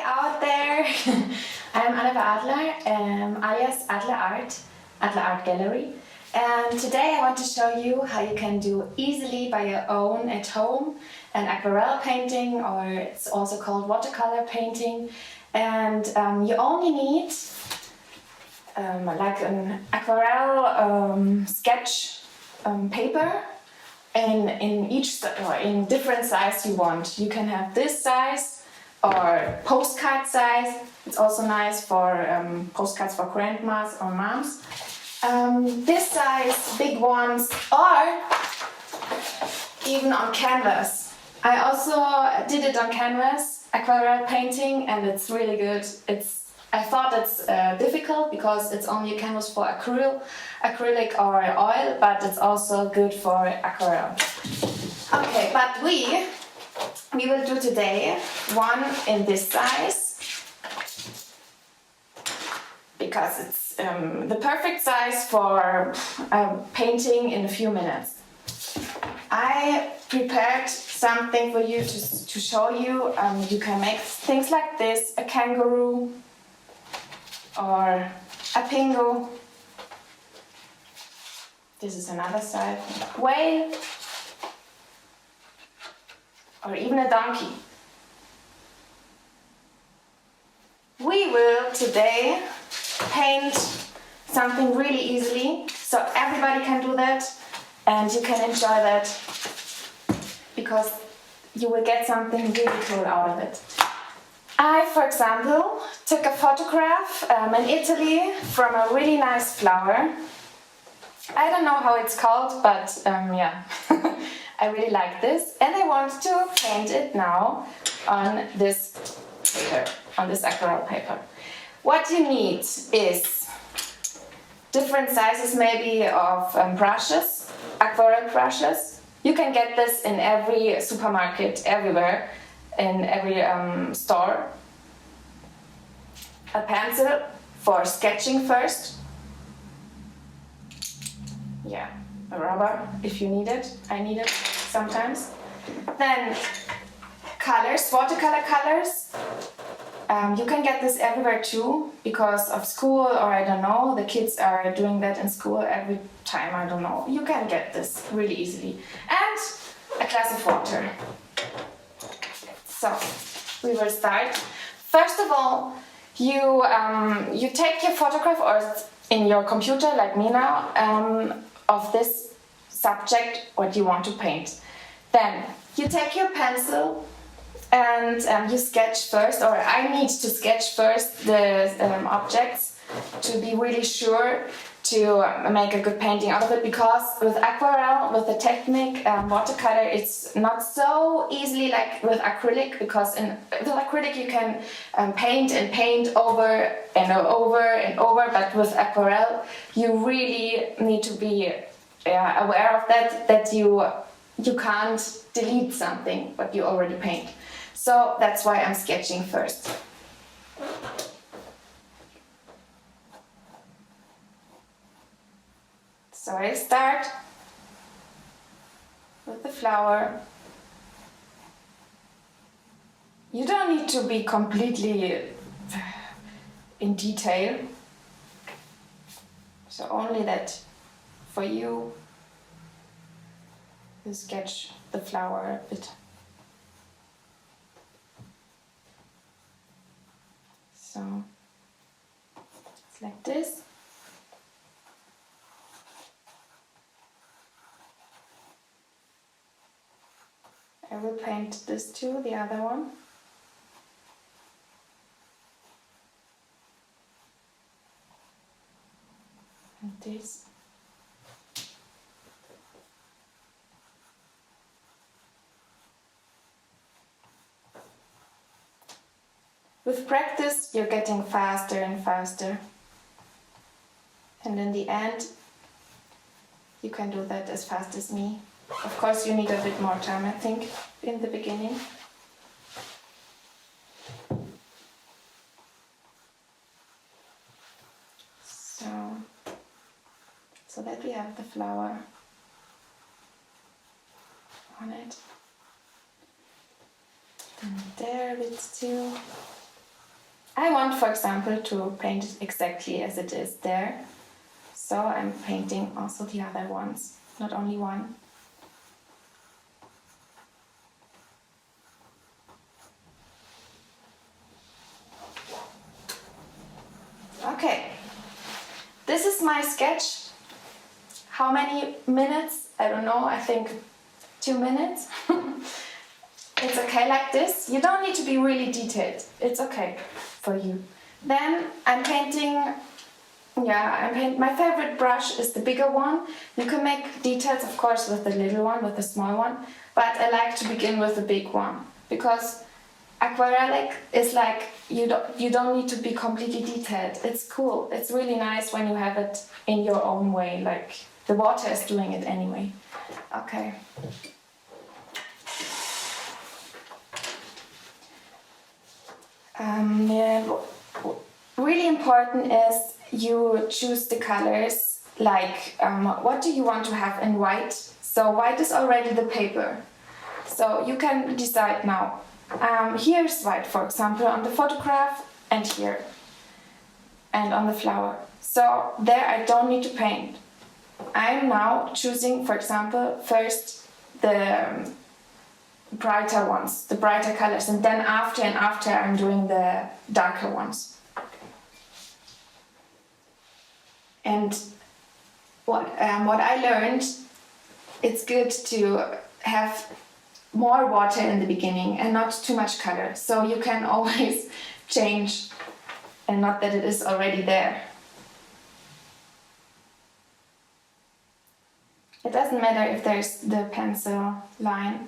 out there! I'm Anna Adler, alias Adler Art Gallery. And today I want to show you how you can do easily by your own at home an aquarelle painting, or it's also called watercolor painting. And you only need like an aquarelle sketch paper in each or in different size you want. You can have this size or postcard size. It's also nice for postcards for grandmas or moms. This size, big ones, or even on canvas. I also did it on canvas, aquarelle painting, and it's really good. I thought it's difficult because it's only a canvas for acrylic or oil, but it's also good for aquarelle. Okay, but we will do today one in this size because it's the perfect size for painting in a few minutes. I prepared something for you to show you. You can make things like this, a kangaroo or a pingu. This is another side, whale, or even a donkey. We will today paint something really easily, so everybody can do that and you can enjoy that because you will get something really cool out of it. I, for example, took a photograph in Italy from a really nice flower. I don't know how it's called, but yeah, I really like this, and I want to paint it now on this paper, on this aquarelle paper. What you need is different sizes maybe of brushes, aquarelle brushes. You can get this in every supermarket, everywhere, in every store. A pencil for sketching first. Yeah, a rubber if you need it. I need it sometimes. Then colors, watercolor colors. You can get this everywhere too because of school, or I don't know, the kids are doing that in school every time, I don't know. You can get this really easily. And a glass of water. So we will start. First of all, you take your photograph or in your computer, like me now, of this subject what you want to paint. Then you take your pencil and you sketch first, or I need to sketch first the objects to be really sure to make a good painting out of it, because with aquarelle, with the technique watercolor, it's not so easily like with acrylic, because with acrylic you can paint and paint over and over and over, but with aquarelle you really need to be aware of that you can't delete something what you already paint. So that's why I'm sketching first. So I start with the flower. You don't need to be completely in detail. So only that for you sketch the flower a bit. So it's like this. I will paint this too, the other one. And this. With practice, you're getting faster and faster. And in the end, you can do that as fast as me. Of course, you need a bit more time, I think, in the beginning. So that we have the flower on it. And there a bit too. I want, for example, to paint it exactly as it is there. So I'm painting also the other ones, not only one. Okay, this is my sketch. How many minutes? I don't know, I think 2 minutes. It's okay like this. You don't need to be really detailed. It's okay for you. Then I'm painting, my favorite brush is the bigger one. You can make details, of course, with the little one, with the small one, but I like to begin with the big one because aquarelic is like you don't need to be completely detailed. It's cool. It's really nice when you have it in your own way, like the water is doing it anyway. Okay. Really important is you choose the colors, like what do you want to have in white. So white is already the paper, so you can decide now. Here's white, for example, on the photograph, and here, and on the flower. So there I don't need to paint. I'm now choosing, for example, first the brighter ones, the brighter colors, and then after I'm doing the darker ones. And what I learned, it's good to have more water in the beginning and not too much color, so you can always change, and not that it is already there. It doesn't matter if there's the pencil line,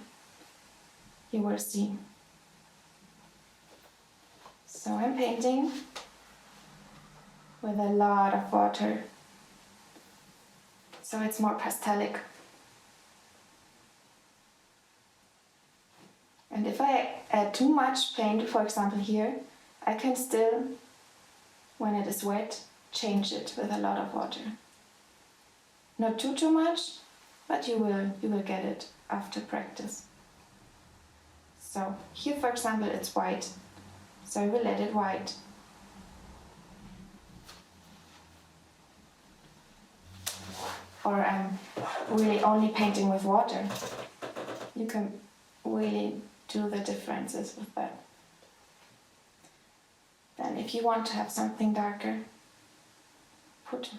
you will see. So I'm painting with a lot of water, so it's more pastelic. And if I add too much paint, for example here, I can still, when it is wet, change it with a lot of water. Not too much, but you will get it after practice. So here, for example, it's white, so I will let it white. Or I'm really only painting with water. You can really do the differences with that. Then if you want to have something darker, put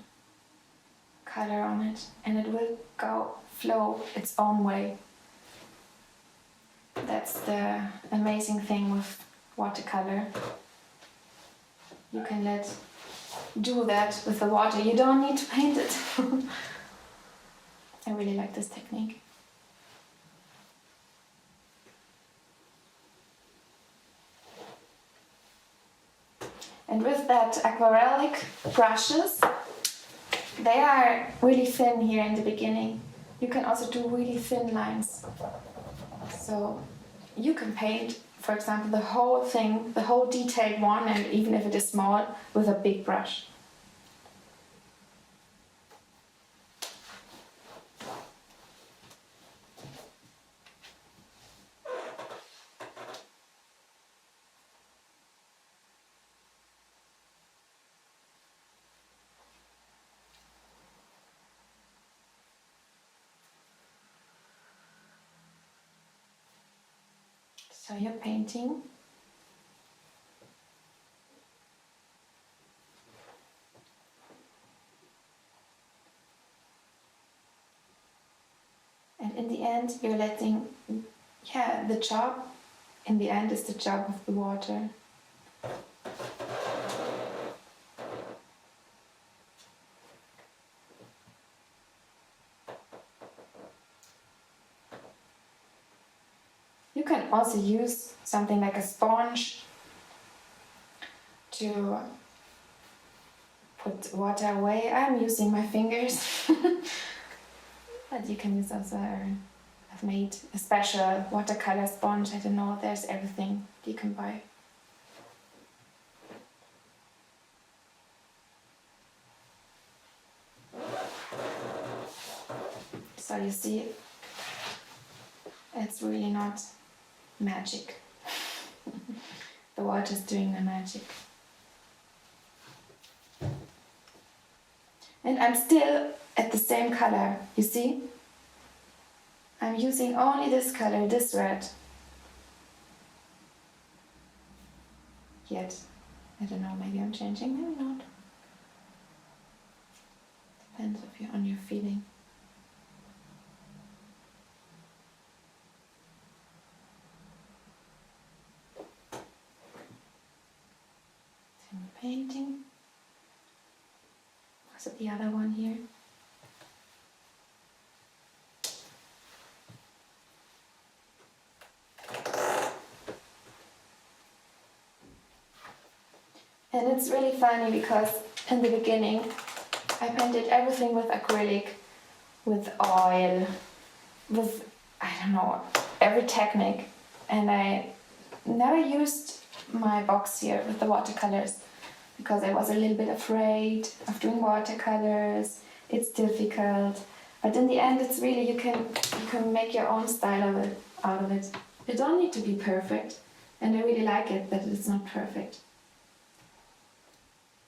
color on it and it will flow its own way. That's the amazing thing with watercolor. You can do that with the water. You don't need to paint it. I really like this technique. And with that aquarelic brushes, they are really thin here in the beginning. You can also do really thin lines. So you can paint, for example, the whole thing, the whole detailed one, and even if it is small, with a big brush. So you're painting. And in the end, you're letting, the job, in the end, is the job of the water. You can also use something like a sponge to put water away. I'm using my fingers, but you can use also, I've made a special watercolor sponge. I don't know, there's everything you can buy. So you see, it's really not magic. The water is doing the magic. And I'm still at the same color, you see? I'm using only this color, this red. Yet, I don't know, maybe I'm changing, maybe not. Depends if you're on your feeling. Painting. Was it the other one here? And it's really funny because in the beginning I painted everything with acrylic, with oil, with, I don't know, every technique. And I never used my box here with the watercolors because I was a little bit afraid of doing watercolors. It's difficult. But in the end, it's really, you can make your own style out of it. You don't need to be perfect. And I really like it that it's not perfect.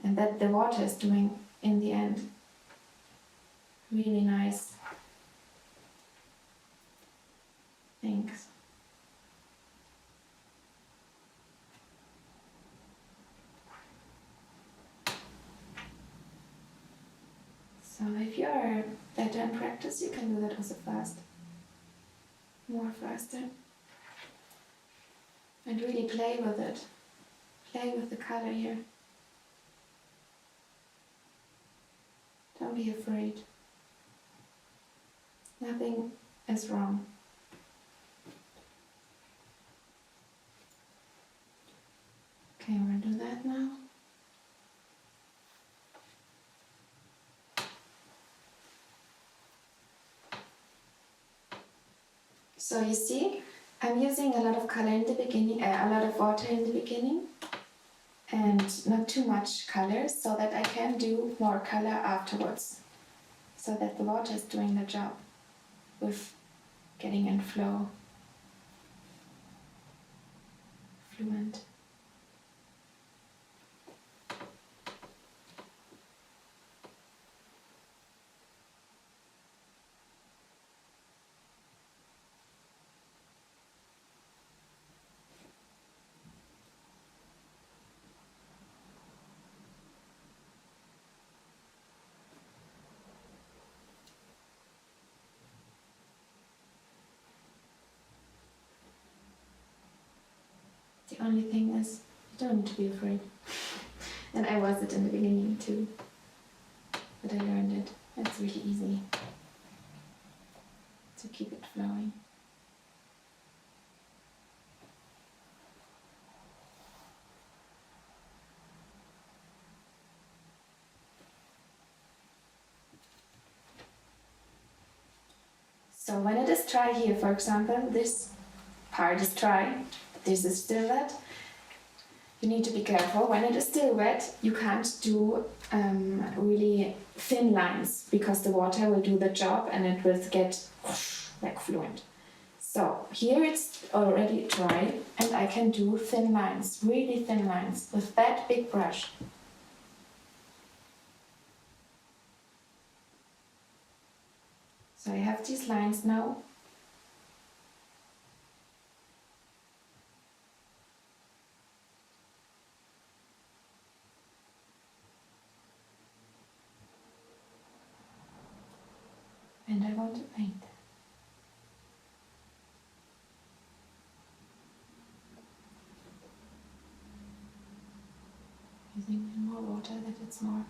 And that the water is doing, in the end, really nice things. So if you're better in practice, you can do that also fast. More faster. And really play with it. Play with the color here. Don't be afraid. Nothing is wrong. Okay, we're gonna do that now. So you see, I'm using a lot of color in the beginning, a lot of water in the beginning, and not too much color, so that I can do more color afterwards, so that the water is doing the job with getting in flow, fluent. The only thing is, you don't need to be afraid. And I wasn't in the beginning too, but I learned it. It's really easy to keep it flowing. So when it is dry here, for example, this part is dry, this is still wet. You need to be careful. When it is still wet, you can't do really thin lines because the water will do the job and it will get like fluent. So here it's already dry and I can do thin lines, really thin lines with that big brush. So I have these lines now. And I want to paint. Using more water that it's more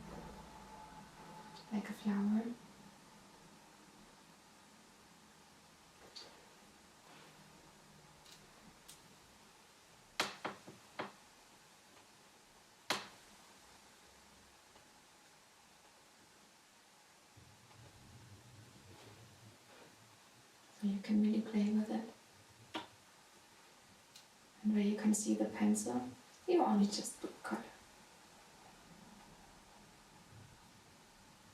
like a flower. So you can really play with it. And where you can see the pencil, you only just put color.